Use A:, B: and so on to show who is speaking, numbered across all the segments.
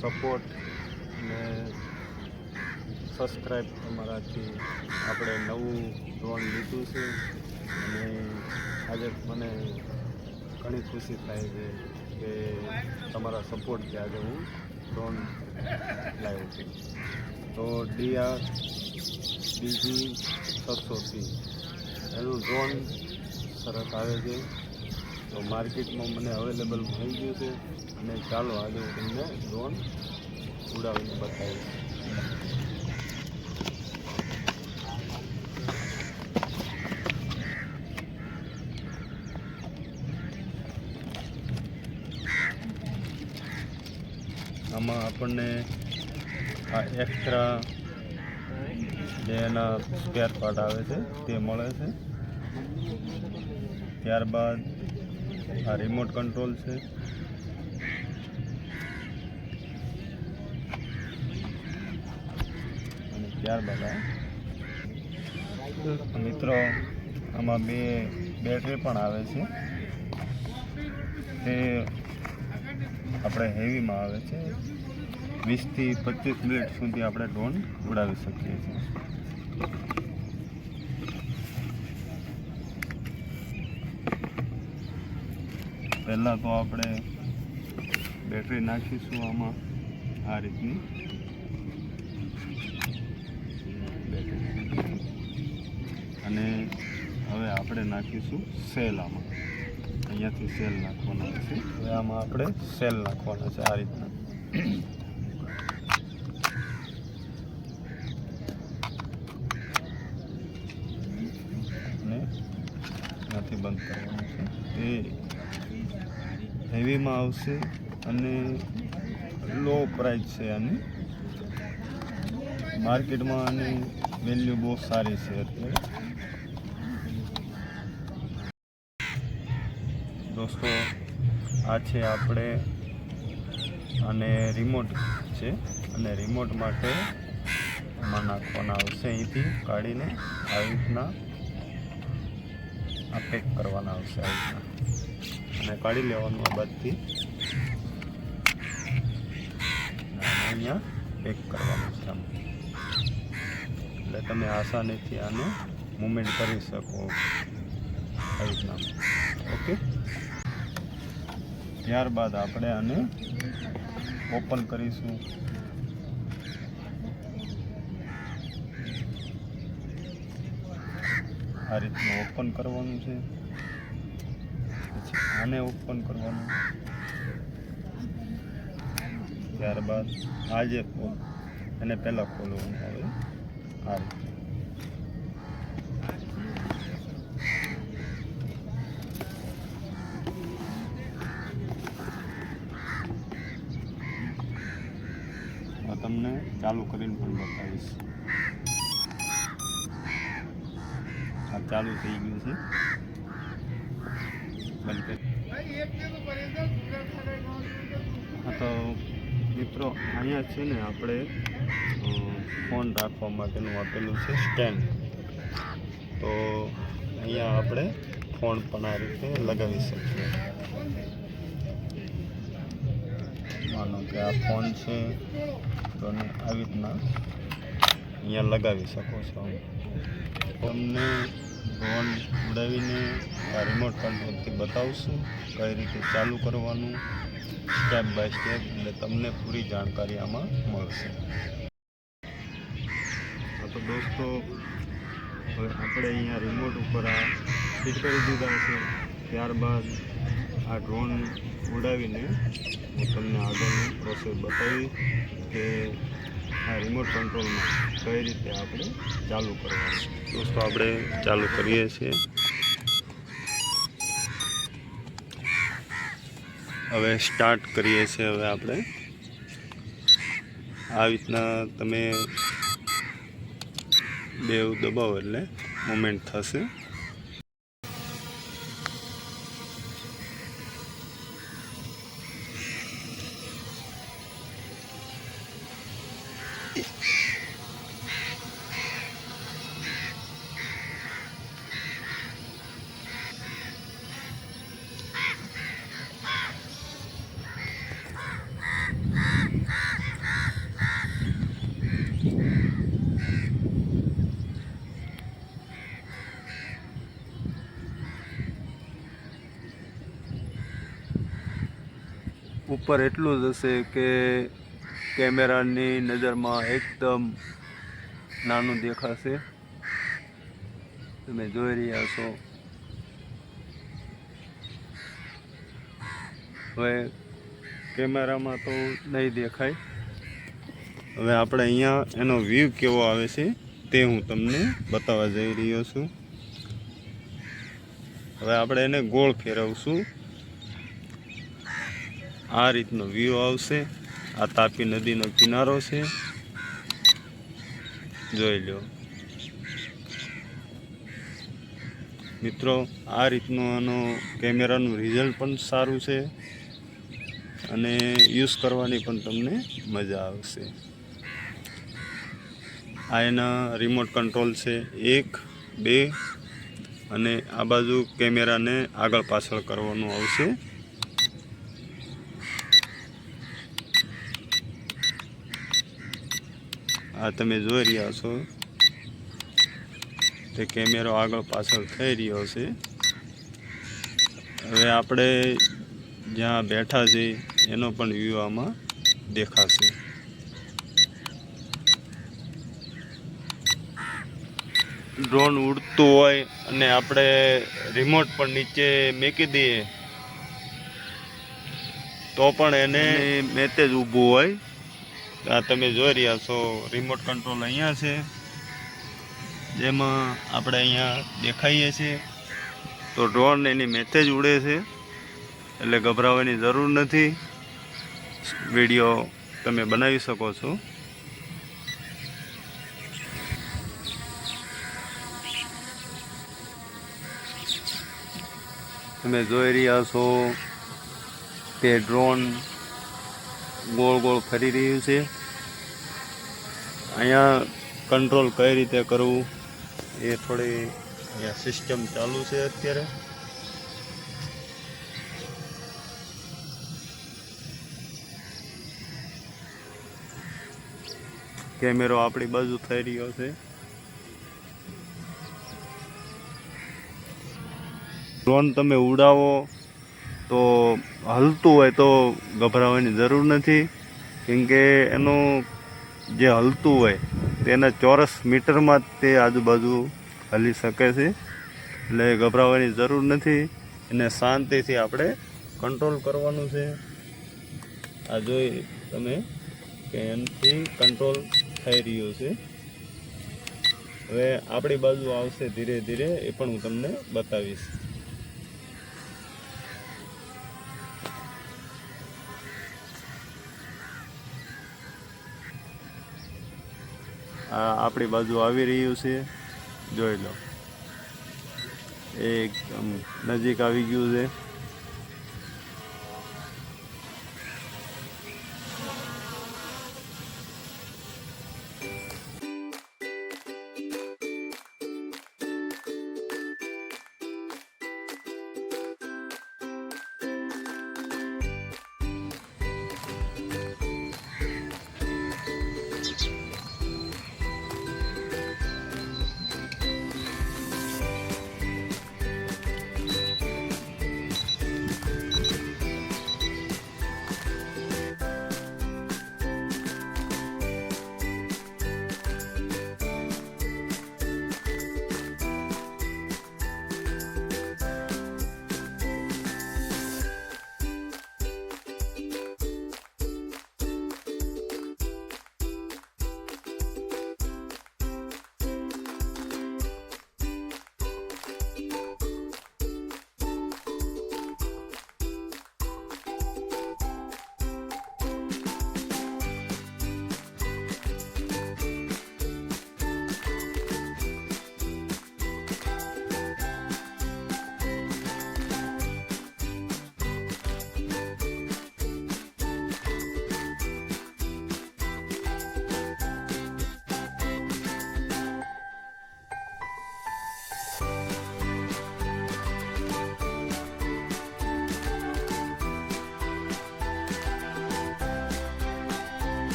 A: Support અને subscribe તમારાથી આપણે નવું ડ્રોન લીધું છે અને આજે મને ઘણી ખુશી થાય છે કે તમારા સપોર્ટથી આજે હું ડ્રોન લાવ્યો છું. તો DR DG-630 એનું ડ્રોન સરસ આવે છે. તો માર્કેટમાં મને અવેલેબલ મળી ગયું છે અને ચાલો આજે હું તમને ડ્રોન ઉડાવીને બતાવીશ. આમાં આપણને આ એક્સ્ટ્રા જે એના સ્પેર પાર્ટ આવે છે તે મળે છે. ત્યારબાદ આ રિમોટ કંટ્રોલ છે. અને ત્યારબાદ આ મિત્રો આમાં 2 બેટરી પણ આવે છે. તે આપણે હેવીમાં આવે છે. 20 થી 25 મિનિટ સુધી આપણે ડ્રોન ઉડાવી શકીએ છીએ. પહેલાં તો આપણે બેટરી નાખીશું આમાં આ રીતની બેટરી, અને હવે આપણે નાખીશું સેલ. આમાં અહીંયાથી સેલ નાખવાના છે. હવે આમાં આપણે સેલ નાખવાના છે આ રીતના. અને ત્યાંથી બંધ કરવાનું છે. તે હેવીમાં આવશે અને લો પ્રાઇસ છે આની. માર્કેટમાં આની વેલ્યુ બહુ સારી છે અત્યારે. દોસ્તો આ છે આપણે અને રિમોટ છે, અને રિમોટ માટે આમાં નાખવાના આવશે. અહીંથી કાઢીને આવી રીતના આ પેક કરવાના આવશે આવી રીતના, અને કાઢી લેવાનું આ બાદથી અહીંયા પેક કરવાનું છે આમ, એટલે તમે આસાનીથી આને મૂવમેન્ટ કરી શકો આવી રીતના. ઓકે, ત્યારબાદ આપણે આને ઓપન કરીશું. આ રીતનું ઓપન કરવાનું છે. પછી આને ઓપન કરવાનું. ત્યારબાદ આ જે એને પહેલાં ખોલવાનું આવે આ રીતે. તમને ચાલુ કરીને પણ બતાવીશ. આ ચાલુ થઈ ગયું છે. બંધ કરી. હા તો મિત્રો અહીંયા છે ને આપણે ફોન રાખવા માટેનું આપેલું છે સ્ટેન્ડ. તો અહીંયા આપણે ફોન પણ આ રીતે લગાવી શકીએ. માનો કે આ ફોન છે તો આવી રીતના અહીંયા લગાવી શકો છો. તમને ડ્રોન ઉડાવીને આ રિમોટ કંટ્રોલથી બતાવશું કઈ રીતે ચાલુ કરવાનું સ્ટેપ બાય સ્ટેપ, એટલે તમને પૂરી જાણકારી આમાં મળશે. તો દોસ્તો હવે આપણે અહીંયા રિમોટ ઉપર આ ફિટ કરી દીધા છે. ત્યારબાદ આ ડ્રોન ઉડાવીને હું તમને આગળની પ્રોસેસ બતાવી કે આ રિમોટ કંટ્રોલમાં કઈ રીતે આપણે ચાલુ કરવાનું. દોસ્તો આપણે ચાલુ કરીએ છીએ. હવે સ્ટાર્ટ કરીએ છીએ. હવે આપણે આવી રીતના તમે બેવ દબાવો એટલે મૂવમેન્ટ થશે.
B: ઉપર એટલું જ હશે કે કેમેરાની નજરમાં એકદમ નાનું દેખાશે. તમે જોઈ રહ્યા છો. હવે કેમેરામાં તો નહીં દેખાય. હવે આપણે અહીંયા એનો વ્યૂ કેવો આવે છે તે હું તમને બતાવવા જઈ રહ્યો છું. હવે આપણે એને ગોળ ફેરવશું. આ રીતનો વ્યૂ આવશે. આ તાપી નદીનો કિનારો છે, જોઈ લો મિત્રો. આ રીતનું આનો કેમેરાનું રિઝલ્ટ પણ સારું છે અને યુઝ કરવાની પણ તમને મજા આવશે. આ એના રિમોટ કંટ્રોલ છે 1, 2 અને આ બાજુ કેમેરાને આગળ પાછળ કરવાનું આવશે. આ તમે જોઈ રહ્યા છો તે કેમેરો આગળ પાછળ થઈ રહ્યો છે. હવે આપણે જ્યાં બેઠા છે એનો પણ વ્યૂ આમાં દેખાશે. ડ્રોન ઉડતું હોય અને આપણે રિમોટ પણ નીચે મૂકી દઈએ તો પણ એને મેતે જ ઊભું હોય. આ તમે જોઈ રહ્યા છો રિમોટ કંટ્રોલ અહીંયા છે, જેમાં આપણે અહીંયા દેખાઈએ છીએ. તો ડ્રોન એની મેતે જ ઉડે છે, એટલે ગભરાવાની જરૂર નથી. વિડીયો તમે બનાવી શકો છો. તમે જોઈ રહ્યા છો તે ડ્રોન ગોળ ગોળ ફરી રહ્યું છે. અહીંયા કંટ્રોલ કઈ રીતે કરવું એ થોડી અહીંયા સિસ્ટમ ચાલુ છે અત્યારે. કેમેરો આપણી બાજુ થઈ રહ્યો છે. ડ્રોન તમે ઉડાવો તો હલતું હોય તો ગભરાવાની જરૂર નથી, કેમકે એનું જે હલતું હોય તેના ચોરસ મીટરમાં જ તે આજુબાજુ હલી શકે છે, એટલે ગભરાવાની જરૂર નથી. એને શાંતિથી આપણે કંટ્રોલ કરવાનું છે. આ જોઈ તમે કે એનાથી કંટ્રોલ થઈ રહ્યું છે. હવે આપણી બાજુ આવશે ધીરે ધીરે, એ પણ હું તમને બતાવીશ. આ આપણી બાજુ આવી રહ્યું છે, જોઈ લો. એકદમ નજીક આવી ગયું છે.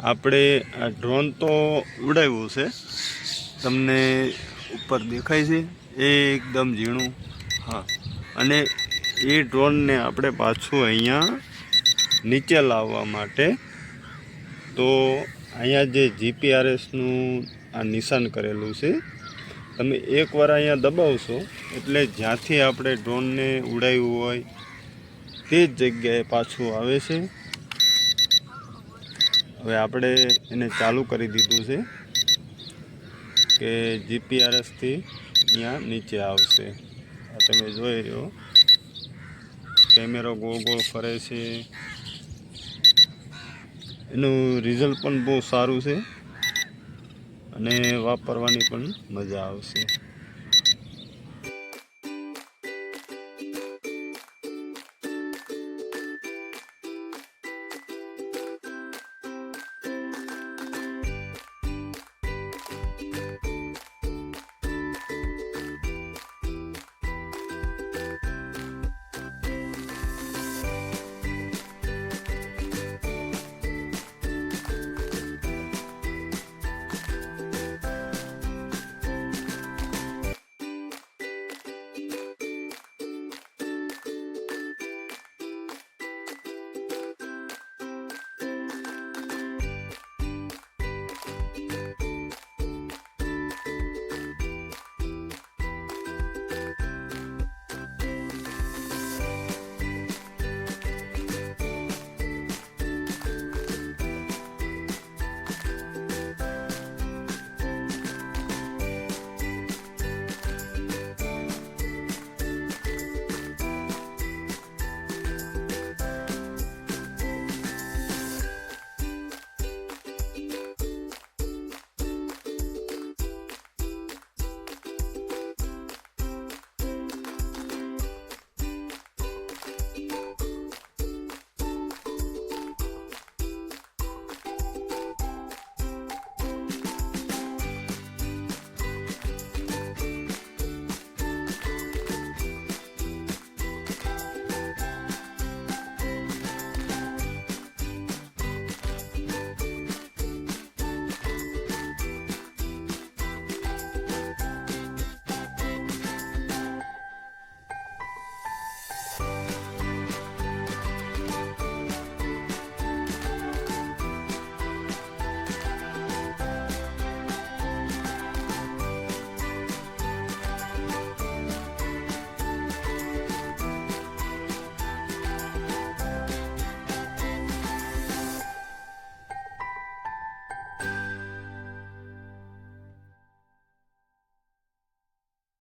B: આપણે આ ડ્રોન તો ઉડાવ્યું છે, તમને ઉપર દેખાય છે એ એકદમ ઝીણું. હા, અને એ ડ્રોનને આપણે પાછું અહીંયા નીચે લાવવા માટે તો અહીંયા જે જીપીઆરએસનું આ નિશાન કરેલું છે, તમે એકવાર અહીંયા દબાવશો એટલે જ્યાંથી આપણે ડ્રોનને ઉડાવ્યું હોય તે જ જગ્યાએ પાછું આવે છે. હવે આપણે એને ચાલુ કરી દીધું છે કે જીપીઆરએસથી અહીંયા નીચે આવશે. આ તમે જોઈ રહ્યો કેમેરો ગોળ ગોળ ફરે છે. એનું રિઝલ્ટ પણ બહુ સારું છે અને વાપરવાની પણ મજા આવશે.